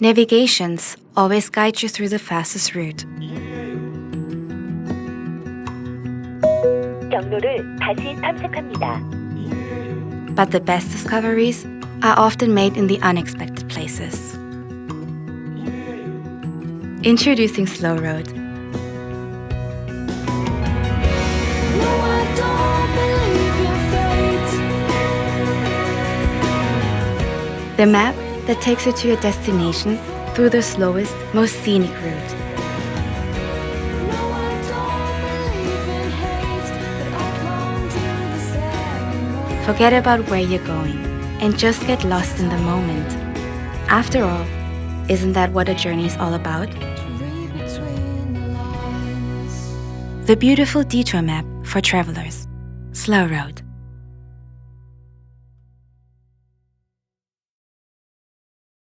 Navigations always guide you through the fastest route. 경로를 다시 탐색합니다. But the best discoveries are often made in the unexpected places. Introducing Slow Road. The map that takes you to your destination through the slowest, most scenic route. Forget about where you're going and just get lost in the moment. After all, isn't that what a journey is all about? The beautiful detour map for travelers. Slow Road.